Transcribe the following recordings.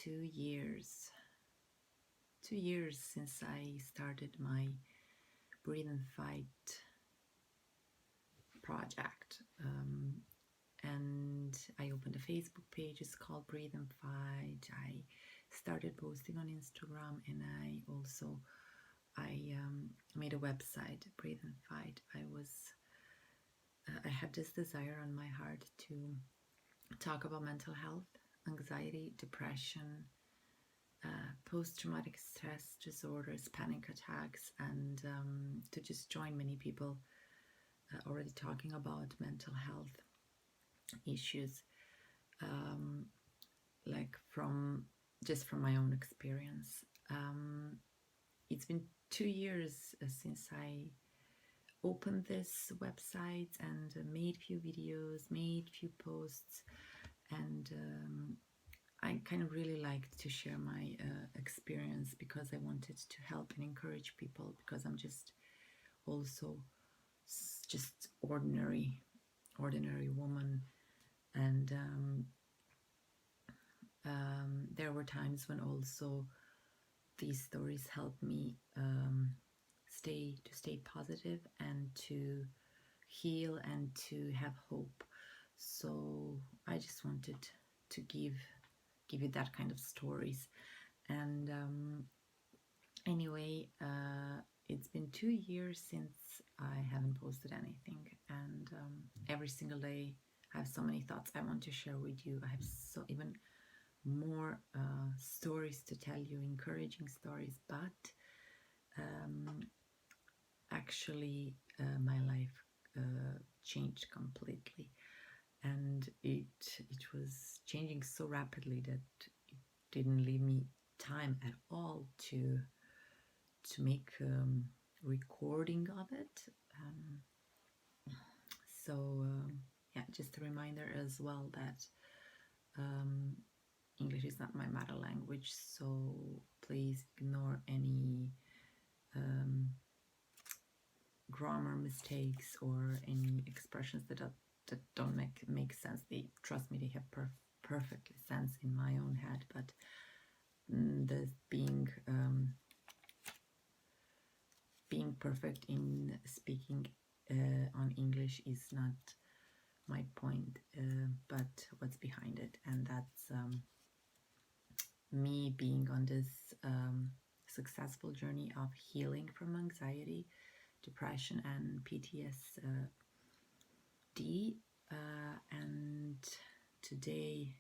2 years. 2 years since I started my Breathe and Fight project. And I opened a Facebook page. It's called Breathe and Fight. I started posting on Instagram, and I also made a website, Breathe and Fight. I had this desire on my heart to talk about mental health, anxiety, depression, post-traumatic stress disorders, panic attacks, and to just join many people already talking about mental health issues, like from my own experience. It's been 2 years since I opened this website and made few videos, made few posts, and I kind of really liked to share my experience because I wanted to help and encourage people, because I'm just also just ordinary woman, and there were times when also these stories helped me stay positive and to heal and to have hope. So I just wanted to give you that kind of stories. And anyway, it's been 2 years since I haven't posted anything, and every single day I have so many thoughts I want to share with you. I have so even more stories to tell you, encouraging stories, but actually my life changed completely, and it was changing so rapidly that it didn't leave me time at all to make recording of it. So yeah, just a reminder as well that English is not my mother language, so please ignore any grammar mistakes or any expressions that don't make sense. They, trust me, they have perfectly sense in my own head, but the being perfect in speaking on English is not my point, but what's behind it, and that's me being on this successful journey of healing from anxiety, depression, and PTSD. And today,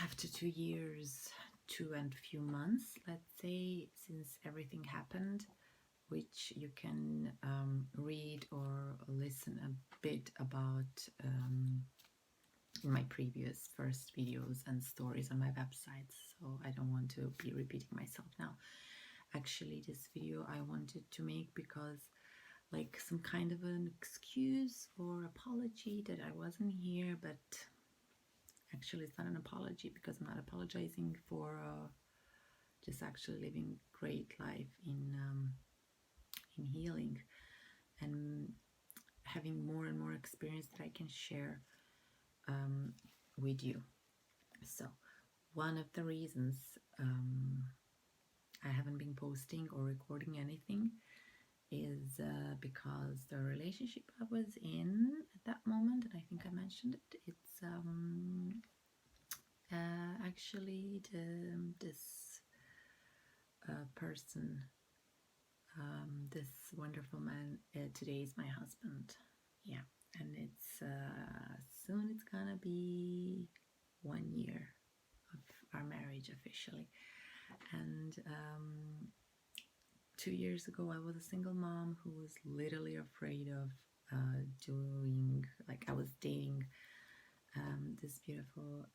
after 2 years, 2 and few months, let's say, since everything happened, which you can read or listen a bit about in my previous first videos and stories on my website, so I don't want to be repeating myself now. Actually, this video I wanted to make because, like, some kind of an excuse or apology that I wasn't here, but actually it's not an apology, because I'm not apologizing for just actually living great life in healing and having more and more experience that I can share with you. So one of the reasons I haven't been posting or recording anything is because the relationship I was in at that moment, and I think I mentioned it, it's actually this person, this wonderful man, today is my husband. Yeah, and it's soon it's gonna be 1 year of our marriage officially. And 2 years ago I was a single mom who was literally afraid of doing, like, I was dating this beautiful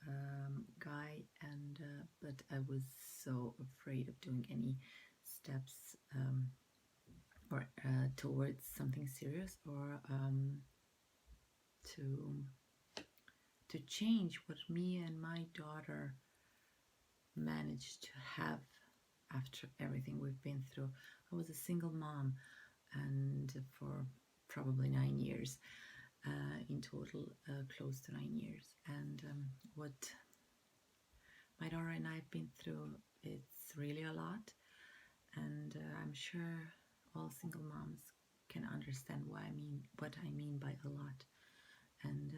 guy, and but I was so afraid of doing any steps or towards something serious, or to change what me and my daughter managed to have after everything we've been through. I was a single mom, and for probably 9 years in total, close to 9 years. And what my daughter and I have been through. It's really a lot, and I'm sure all single moms can understand what I mean by a lot. And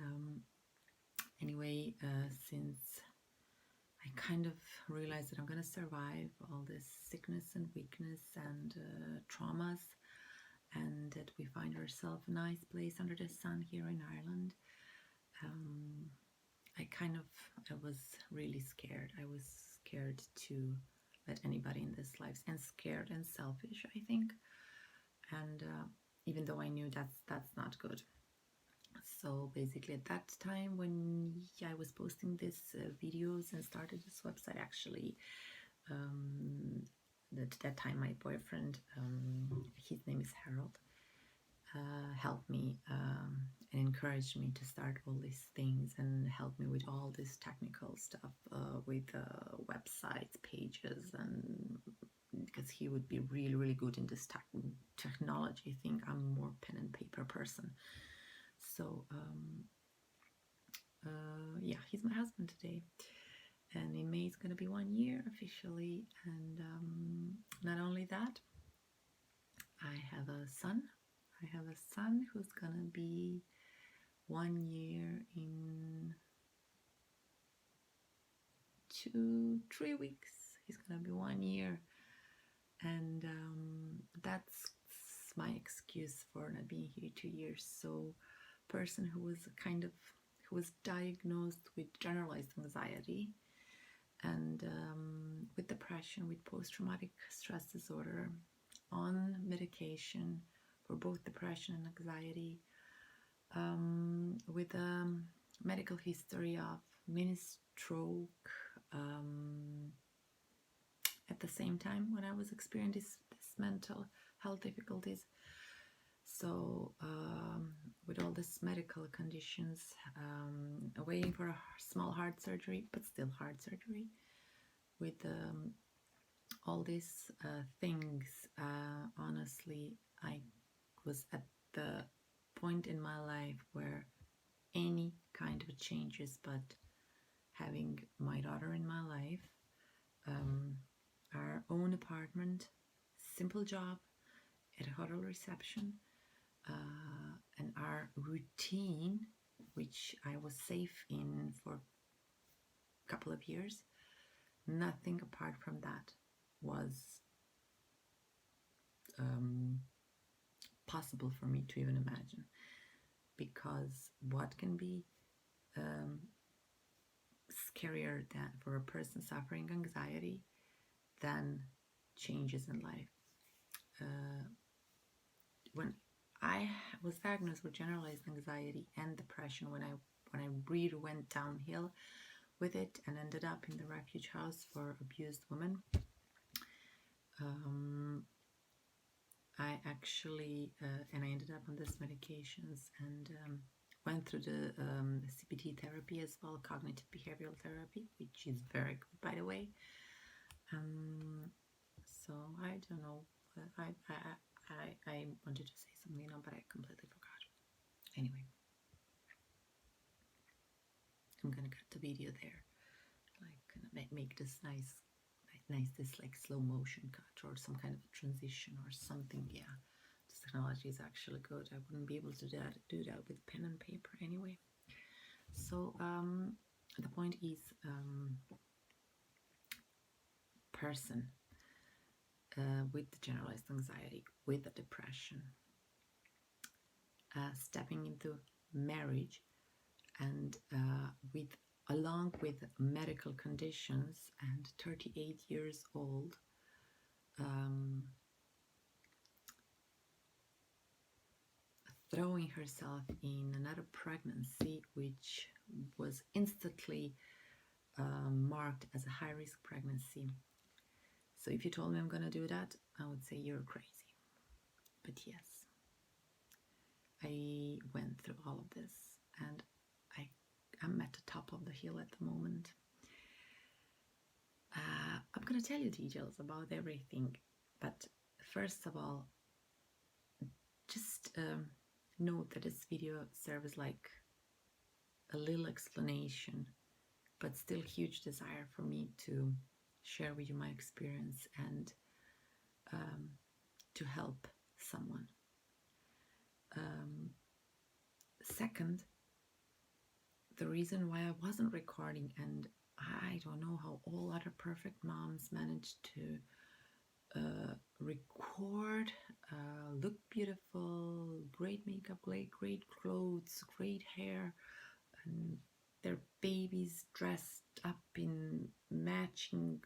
anyway, since I kind of realized that I'm gonna survive all this sickness and weakness and traumas, and that we find ourselves a nice place under the sun here in Ireland, I was really scared. I was scared to let anybody in this life, and scared and selfish, I think. And even though I knew that's not good. So basically at that time when I was posting these videos and started this website, actually, at that time my boyfriend, his name is Harold, helped me and encouraged me to start all these things and helped me with all this technical stuff, with websites, pages, and because he would be really, really good in this technology thing. I'm more pen and paper person. So yeah, he's my husband today, and in May it's gonna be 1 year officially. And not only that, I have a son. I have a son who's gonna be 1 year in 3 weeks. He's gonna be 1 year, and that's my excuse for not being here 2 years. So, person who was diagnosed with generalized anxiety and with depression, with post-traumatic stress disorder, on medication for both depression and anxiety, with a medical history of mini stroke, at the same time when I was experiencing this mental health difficulties. So with all these medical conditions, waiting for a small heart surgery, but still heart surgery, with all these things, honestly, I was at the point in my life where any kind of changes, but having my daughter in my life, our own apartment, simple job at a hotel reception, and our routine, which I was safe in for a couple of years, nothing apart from that was possible for me to even imagine. Because what can be scarier than for a person suffering anxiety than changes in life? When I was diagnosed with generalized anxiety and depression, when I really went downhill with it and ended up in the refuge house for abused women, I actually and I ended up on these medications and went through the CBT therapy as well, cognitive behavioral therapy, which is very good, by the way. So I don't know. I wanted to say something, but I completely forgot. Anyway, I'm gonna cut the video there. Like, gonna make this nice, this like slow motion cut or some kind of a transition or something. Yeah, this technology is actually good. I wouldn't be able to do that with pen and paper anyway. So the point is, person with the generalized anxiety, with the depression, stepping into marriage, and along with medical conditions, and 38 years old, throwing herself in another pregnancy, which was instantly marked as a high-risk pregnancy. So if you told me I'm gonna do that, I would say you're crazy. But yes, I went through all of this, and I'm at the top of the hill at the moment. I'm gonna tell you details about everything, but first of all, just note that this video serves like a little explanation but still huge desire for me to share with you my experience and to help someone. Second, the reason why I wasn't recording, and I don't know how all other perfect moms manage to record, look beautiful, great makeup, great clothes, great hair, and their babies dressed up in matching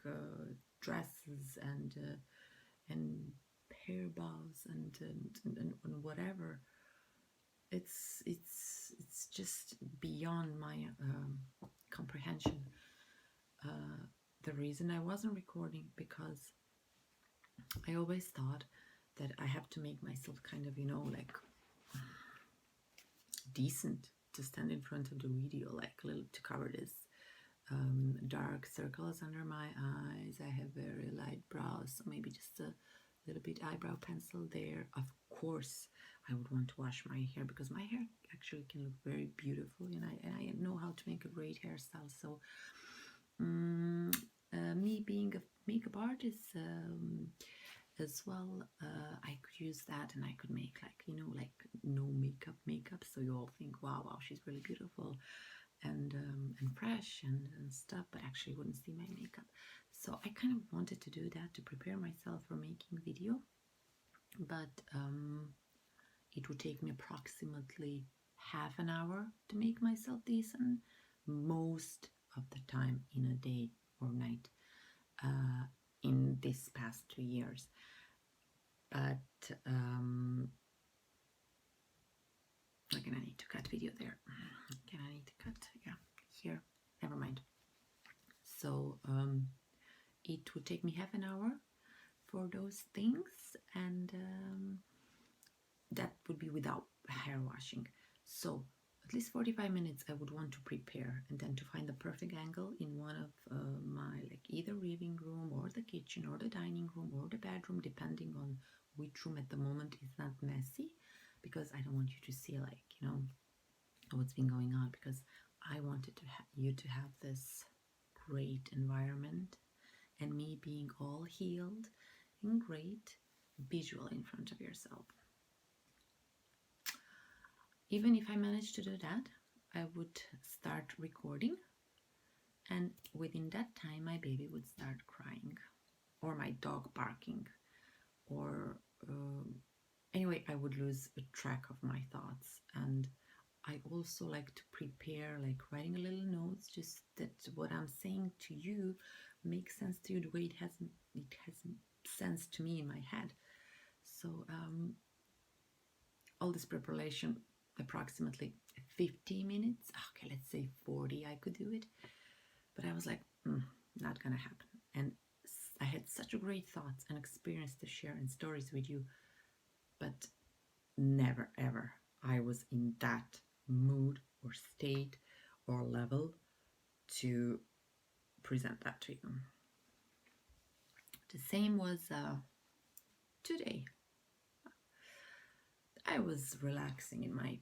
dresses and hair bows and whatever. It's just beyond my comprehension. The reason I wasn't recording, because I always thought that I have to make myself kind of, like decent to stand in front of the video, like a little to cover this dark circles under my eyes. I have very light brows, so maybe just a little bit eyebrow pencil there. Of course, I would want to wash my hair, because my hair actually can look very beautiful, and I know how to make a great hairstyle. So me being a makeup artist as well, I could use that, and I could make like no makeup, so you all think wow, she's really beautiful and fresh and stuff, but actually you wouldn't see my makeup. So I kind of wanted to do that to prepare myself for making video, but it would take me approximately half an hour to make myself decent, most of the time in a day or night, in this past 2 years. But again, I need to cut video there. Again, I need to cut, yeah, here, never mind. So it would take me half an hour for those things, and that would be without hair washing. So at least 45 minutes I would want to prepare, and then to find the perfect angle in one of my, like, either living room or the kitchen or the dining room or the bedroom, depending on which room at the moment is not messy, because I don't want you to see, like, what's been going on, because I wanted to you to have this great environment, and me being all healed and great visual in front of yourself. Even if I managed to do that, I would start recording, and within that time my baby would start crying, or my dog barking, or anyway, I would lose track of my thoughts. And I also like to prepare, like writing a little notes, just that what I'm saying to you makes sense to you the way it has sense to me in my head. So all this preparation, approximately 50 minutes, okay, let's say 40, I could do it, but I was like, not gonna happen. And I had such great thoughts and experience to share and stories with you, but never ever I was in that mood or state or level to present that to you. The same was today. I was relaxing in my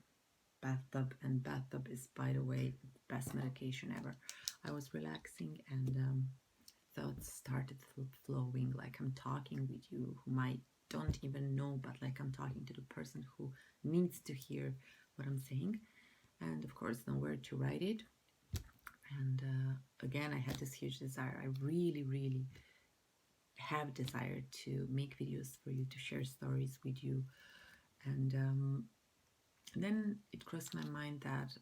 bathtub, and bathtub is, by the way, the best medication ever. I was relaxing, and thoughts started flowing, like I'm talking with you, whom I don't even know, but like I'm talking to the person who needs to hear what I'm saying. And of course, nowhere to write it. And again, I had this huge desire. I really have desire to make videos for you, to share stories with you. And then it crossed my mind that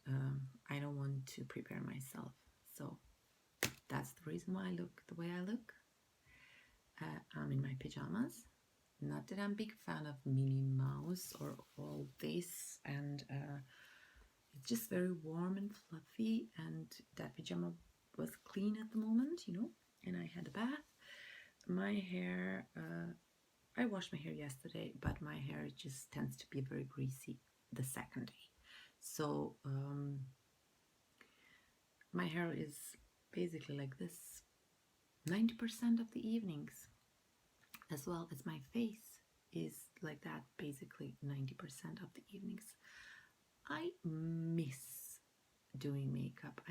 I don't want to prepare myself. So that's the reason why I look the way I look. I'm in my pajamas. Not that I'm a big fan of Minnie Mouse or all this, and it's just very warm and fluffy, and that pajama was clean at the moment, and I had a bath. My hair, I washed my hair yesterday, but my hair just tends to be very greasy the second day. So my hair is basically like this 90% of the evenings, as well as my face is like that basically 90% of the evenings. I miss doing makeup,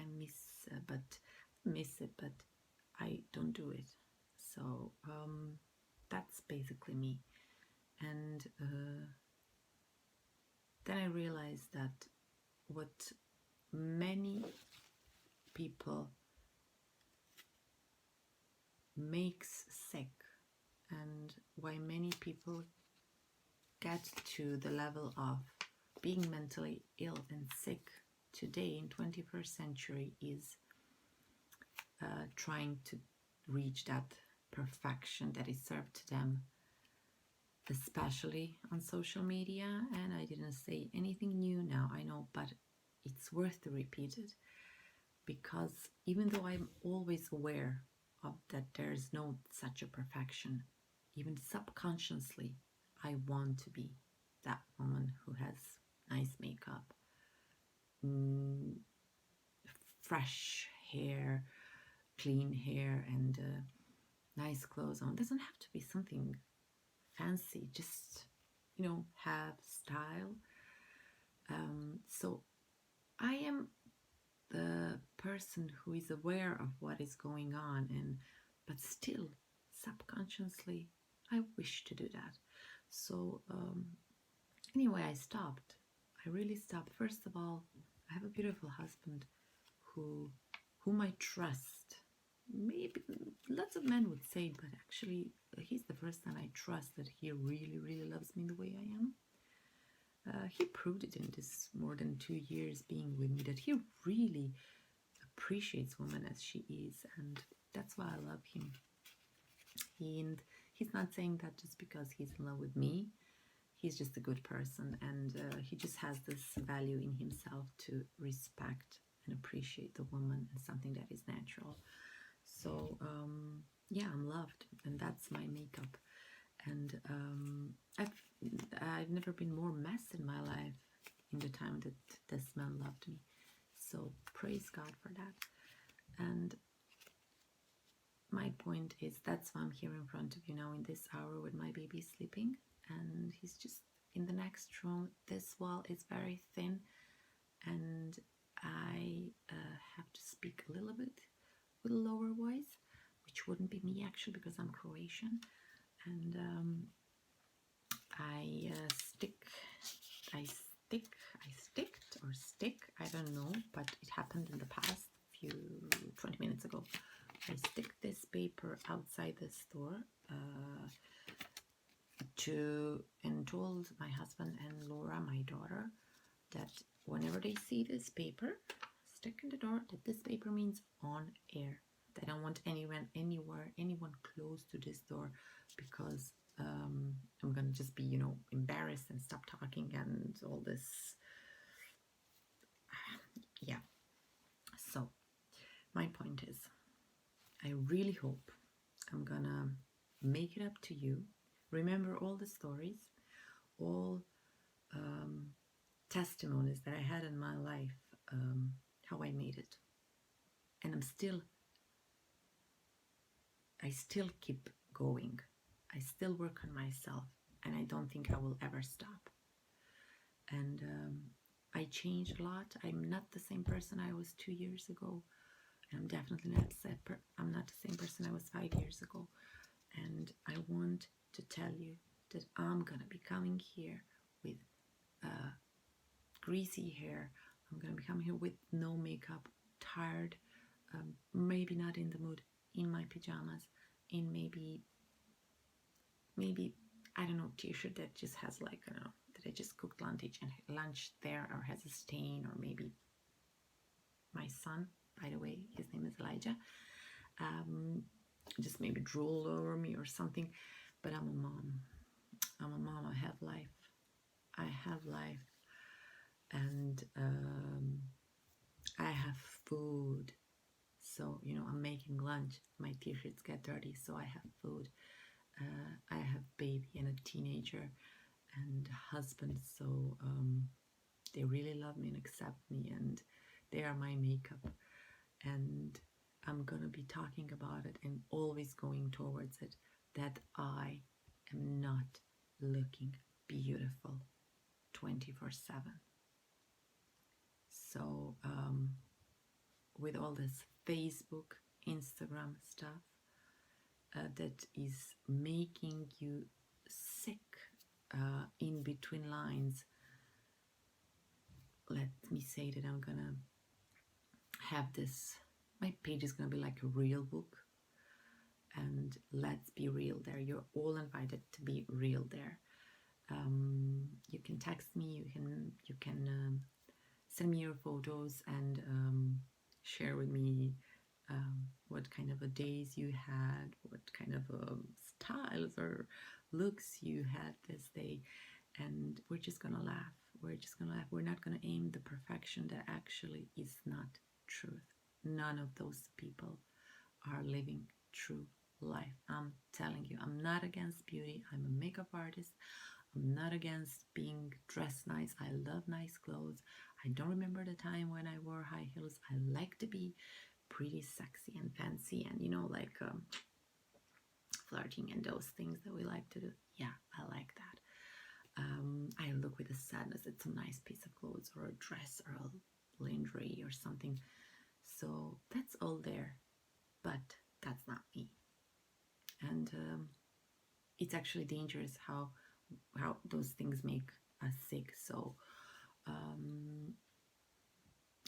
but miss it, but I don't do it. So that's basically me. And then I realized that what many people makes sick, and why many people get to the level of being mentally ill and sick today in 21st century is trying to reach that perfection that is served to them, especially on social media. And I didn't say anything new now, I know, but it's worth to repeat it, because even though I'm always aware of that there's no such a perfection, even subconsciously I want to be that woman who has nice makeup, fresh hair, clean hair, and nice clothes on. It doesn't have to be something fancy, just, you know, have style. So I am the person who is aware of what is going on, and but still subconsciously I wish to do that. So anyway, I stopped. I really stopped. First of all, I have a beautiful husband whom I trust. Maybe lots of men would say, but actually he's the person I trust that he really, really loves me the way I am. He proved it in this more than 2 years being with me, that he really appreciates woman as she is, and that's why I love him. And he's not saying that just because he's in love with me. He's just a good person, and he just has this value in himself to respect and appreciate the woman as something that is natural. So yeah, I'm loved, and that's my makeup. And I've never been more mess in my life in the time that this man loved me. So praise God for that. And my point is, that's why I'm here in front of you now in this hour with my baby sleeping, and he's just in the next room. This wall is very thin, and I have to speak a little bit with a lower voice, which wouldn't be me actually, because I'm Croatian. And I stick, I don't know, but it happened in the past 20 minutes ago. I stick this paper outside the store and told my husband and Laura, my daughter, that whenever they see this paper stick in the door, that this paper means on air. That I don't want anyone close to this door, because I'm gonna just be, you know, embarrassed and stop talking and all this. Yeah. So my point is, I really hope I'm gonna make it up to you. Remember all the stories, all testimonies that I had in my life, how I made it. And I still keep going. I still work on myself, and I don't think I will ever stop. And I changed a lot. I'm not the same person I was 2 years ago. I'm definitely not I'm not the same person I was 5 years ago. And I want to tell you that I'm gonna be coming here with greasy hair. I'm gonna be coming here with no makeup, tired, maybe not in the mood, in my pajamas, in maybe I don't know, t-shirt that just has like, I don't know, that I just cooked lunch there, or has a stain, or maybe my son, by the way, his name is Elijah, just maybe drool over me or something. But I'm a mom. I have life. And I have food. So, you know, I'm making lunch. My t-shirts get dirty, so I have food. I have baby and a teenager and a husband, so they really love me and accept me, and they are my makeup. And I'm gonna be talking about it and always going towards it, that I am not looking beautiful 24/7. So with all this Facebook, Instagram stuff that is making you sick in between lines. Let me say that I'm gonna have this, my page is gonna be like a real book, and let's be real there. You're all invited to be real there. You can text me, you can send me your photos and share with me what kind of a days you had, what kind of styles or looks you had this day, and we're just gonna laugh. We're just gonna laugh. We're not gonna aim the perfection that actually is not truth. None of those people are living true life. I'm telling you, I'm not against beauty. I'm a makeup artist. I'm not against being dressed nice. I love nice clothes. I don't remember the time when I wore high heels. I like to be pretty sexy and fancy and, you know, like flirting and those things that we like to do. Yeah, I like that. I look with a sadness at some nice piece of clothes or a dress or a lingerie or something. So that's all there, but that's not me. And it's actually dangerous how those things make us sick. So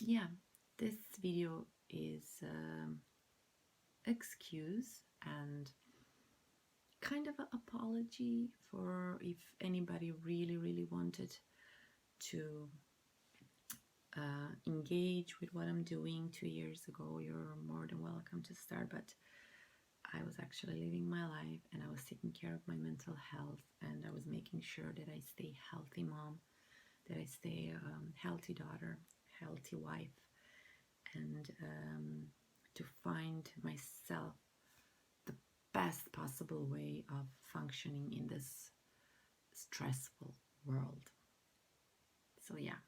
yeah, this video is excuse and kind of an apology for if anybody really wanted to engage with what I'm doing 2 years ago. You're more than welcome to start, but I was actually living my life and I was taking care of my mental health, and I was making sure that I stay healthy mom, that I stay a healthy daughter, healthy wife, and to find myself the best possible way of functioning in this stressful world. So yeah,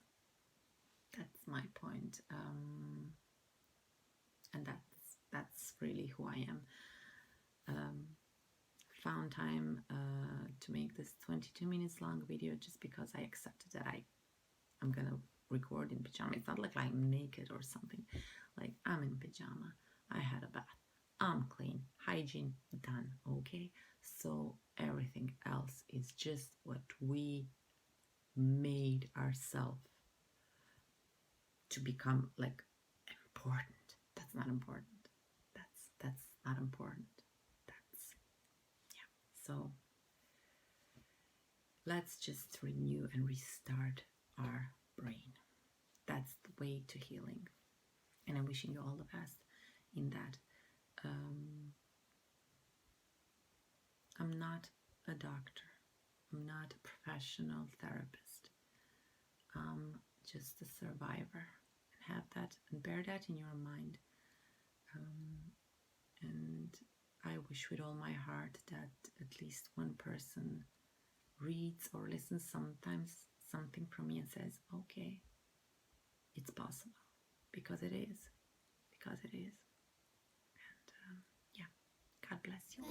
that's my point, and that's really who I am. Found time to make this 22 minutes long video just because I accepted that I'm gonna record in pajama. It's not like I'm naked or something. Like, I'm in pajama, I had a bath, I'm clean, hygiene done, okay? So everything else is just what we made ourselves to become like important. That's not important. That's not important. So let's just renew and restart our brain. That's the way to healing. And I'm wishing you all the best in that. I'm not a doctor. I'm not a professional therapist. I'm just a survivor. And have that and bear that in your mind. And I wish with all my heart that at least one person reads or listens sometimes something from me and says, okay, it's possible, because it is. And yeah, God bless you.